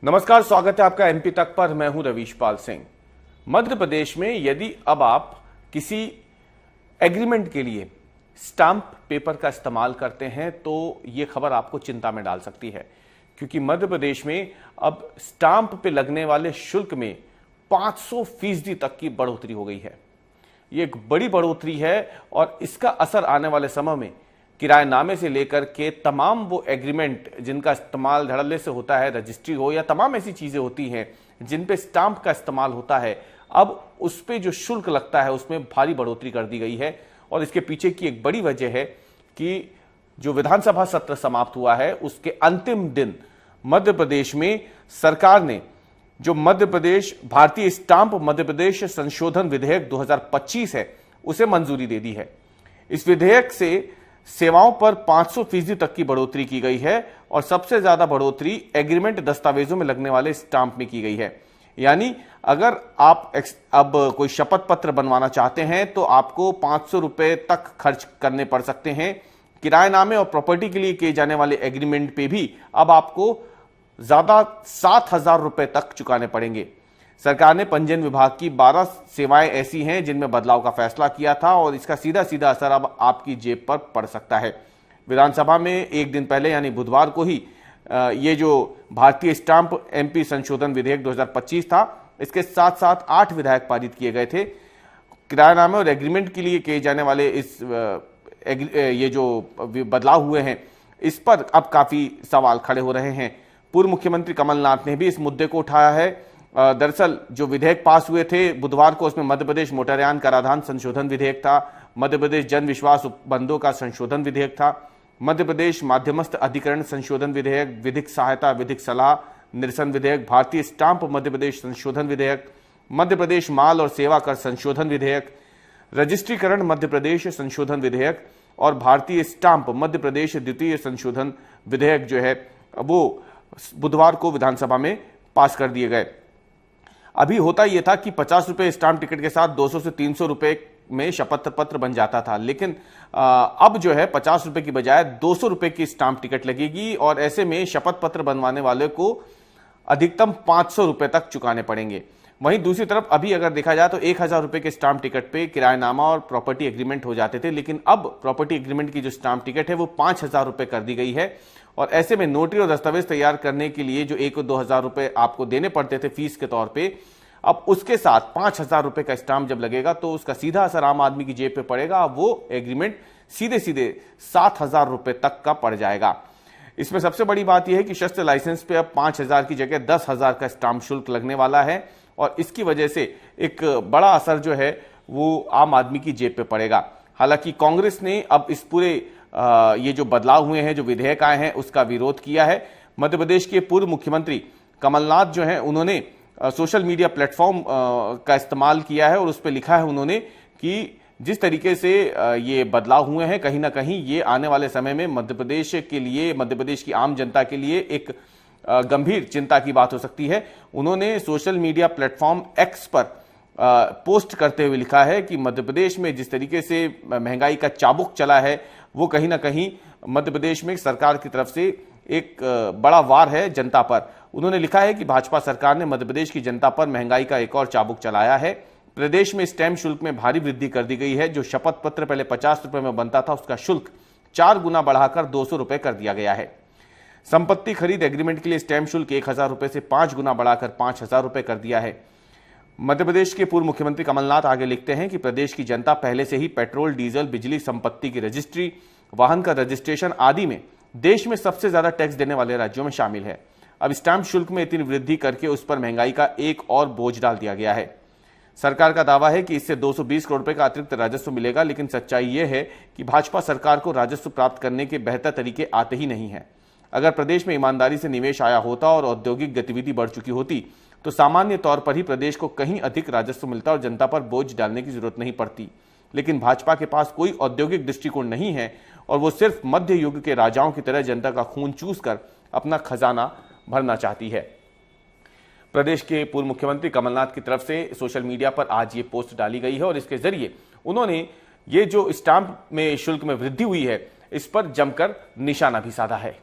नमस्कार, स्वागत है आपका एमपी तक पर। मैं हूं रवीशपाल सिंह। मध्य प्रदेश में यदि अब आप किसी एग्रीमेंट के लिए स्टाम्प पेपर का इस्तेमाल करते हैं तो यह खबर आपको चिंता में डाल सकती है, क्योंकि मध्य प्रदेश में अब स्टाम्प पे लगने वाले शुल्क में 500% तक की बढ़ोतरी हो गई है। ये एक बड़ी बढ़ोतरी है और इसका असर आने वाले समय में किराएनामे से लेकर के तमाम वो एग्रीमेंट जिनका इस्तेमाल धड़ल्ले से होता है, रजिस्ट्री हो या तमाम ऐसी चीजें होती हैं जिन पे स्टाम्प का इस्तेमाल होता है, अब उस पे जो शुल्क लगता है उसमें भारी बढ़ोतरी कर दी गई है। और इसके पीछे की एक बड़ी वजह है कि जो विधानसभा सत्र समाप्त हुआ है उसके अंतिम दिन मध्य प्रदेश में सरकार ने जो मध्य प्रदेश भारतीय स्टाम्प मध्य प्रदेश संशोधन विधेयक 2025 है उसे मंजूरी दे दी है। इस विधेयक से सेवाओं पर 500% तक की बढ़ोतरी की गई है और सबसे ज्यादा बढ़ोतरी एग्रीमेंट दस्तावेजों में लगने वाले स्टाम्प में की गई है। यानी अगर आप अब कोई शपथ पत्र बनवाना चाहते हैं तो आपको 500 रुपए तक खर्च करने पड़ सकते हैं। किराएनामे और प्रॉपर्टी के लिए किए जाने वाले एग्रीमेंट पे भी अब आपको ज्यादा 7,000 रुपए तक चुकाने पड़ेंगे। सरकार ने पंजीयन विभाग की 12 सेवाएं ऐसी हैं जिनमें बदलाव का फैसला किया था और इसका सीधा सीधा असर अब आपकी जेब पर पड़ सकता है। विधानसभा में एक दिन पहले यानी बुधवार को ही ये जो भारतीय स्टाम्प एमपी संशोधन विधेयक 2025 था, इसके साथ साथ 8 विधेयक पारित किए गए थे। किराएनामे और एग्रीमेंट के लिए किए जाने वाले ये जो बदलाव हुए हैं इस पर अब काफी सवाल खड़े हो रहे हैं। पूर्व मुख्यमंत्री कमलनाथ ने भी इस मुद्दे को उठाया है। दरअसल जो विधेयक पास हुए थे बुधवार को, उसमें मध्य प्रदेश मोटरयान कराधान संशोधन विधेयक था, मध्य प्रदेश जन विश्वास उपबंधों का संशोधन विधेयक था, मध्य प्रदेश माध्यमस्थ अधिकरण संशोधन विधेयक, विधिक सहायता विधिक सलाह निरसन विधेयक, भारतीय स्टाम्प मध्य प्रदेश संशोधन विधेयक, मध्य प्रदेश माल और सेवा कर संशोधन विधेयक, रजिस्ट्रीकरण मध्य प्रदेश संशोधन विधेयक और भारतीय स्टाम्प मध्य प्रदेश द्वितीय संशोधन विधेयक जो है वो बुधवार को विधानसभा में पास कर दिए गए। अभी होता यह था कि 50 रुपए स्टाम्प टिकट के साथ 200 से 300 रुपए में शपथ पत्र बन जाता था, लेकिन अब जो है 50 रुपए की बजाय 200 रुपए की स्टाम्प टिकट लगेगी और ऐसे में शपथ पत्र बनवाने वाले को अधिकतम 500 रुपए तक चुकाने पड़ेंगे। वहीं दूसरी तरफ अभी अगर देखा जाए तो 1,000 रुपए के स्टाम्प टिकट पे किराएनामा और प्रॉपर्टी एग्रीमेंट हो जाते थे, लेकिन अब प्रॉपर्टी एग्रीमेंट की जो स्टाम्प टिकट है वो 5,000 रुपए कर दी गई है। और ऐसे में नोटरी और दस्तावेज तैयार करने के लिए जो 1-2 रुपए आपको देने पड़ते थे फीस के तौर पे, अब उसके साथ 5,000 रुपए का स्टाम्प जब लगेगा तो उसका सीधा असर आम आदमी की जेब पे पड़ेगा। वो एग्रीमेंट सीधे सीधे 7,000 रुपए तक का पड़ जाएगा। इसमें सबसे बड़ी बात यह है कि शस्त्र लाइसेंस पे अब 5,000 की जगह 10,000 का स्टाम्प शुल्क लगने वाला है और इसकी वजह से एक बड़ा असर जो है वो आम आदमी की जेब पे पड़ेगा। हालांकि कांग्रेस ने अब इस पूरे ये जो बदलाव हुए हैं, जो विधेयक आए हैं, उसका विरोध किया है। मध्य प्रदेश के पूर्व मुख्यमंत्री कमलनाथ जो हैं उन्होंने सोशल मीडिया प्लेटफॉर्म का इस्तेमाल किया है और उस पर लिखा है उन्होंने कि जिस तरीके से ये बदलाव हुए हैं कहीं ना कहीं ये आने वाले समय में मध्य प्रदेश के लिए, मध्य प्रदेश की आम जनता के लिए एक गंभीर चिंता की बात हो सकती है। उन्होंने सोशल मीडिया प्लेटफॉर्म एक्स पर पोस्ट करते हुए लिखा है कि मध्य प्रदेश में जिस तरीके से महंगाई का चाबुक चला है वो कहीं ना कहीं मध्य प्रदेश में सरकार की तरफ से एक बड़ा वार है जनता पर। उन्होंने लिखा है कि भाजपा सरकार ने मध्य प्रदेश की जनता पर महंगाई का एक और चाबुक चलाया है। प्रदेश में स्टैम्प शुल्क में भारी वृद्धि कर दी गई है। जो शपथ पत्र पहले 50 रुपए में बनता था उसका शुल्क 4 गुना बढ़ाकर 200 रुपए कर दिया गया है। संपत्ति खरीद एग्रीमेंट के लिए स्टैम्प शुल्क 1,000 रुपए से 5 गुना बढ़ाकर 5,000 रुपए कर दिया है। मध्य प्रदेश के पूर्व मुख्यमंत्री कमलनाथ आगे लिखते हैं कि प्रदेश की जनता पहले से ही पेट्रोल, डीजल, बिजली, संपत्ति की रजिस्ट्री, वाहन का रजिस्ट्रेशन आदि में देश में सबसे ज्यादा टैक्स देने वाले राज्यों में शामिल है। अब स्टैम्प शुल्क में इतनी वृद्धि करके उस पर महंगाई का एक और बोझ डाल दिया गया है। सरकार का दावा है कि इससे 220 करोड़ रुपए का अतिरिक्त राजस्व मिलेगा, लेकिन सच्चाई यह है कि भाजपा सरकार को राजस्व प्राप्त करने के बेहतर तरीके आते ही नहीं है। अगर प्रदेश में ईमानदारी से निवेश आया होता और औद्योगिक गतिविधि बढ़ चुकी होती तो सामान्य तौर पर ही प्रदेश को कहीं अधिक राजस्व मिलता और जनता पर बोझ डालने की जरूरत नहीं पड़ती। लेकिन भाजपा के पास कोई औद्योगिक दृष्टिकोण नहीं है और वो सिर्फ मध्य युग के राजाओं की तरह जनता का खून चूस कर अपना खजाना भरना चाहती है। प्रदेश के पूर्व मुख्यमंत्री कमलनाथ की तरफ से सोशल मीडिया पर आज ये पोस्ट डाली गई है और इसके जरिए उन्होंने ये जो स्टाम्प में शुल्क में वृद्धि हुई है इस पर जमकर निशाना भी साधा है।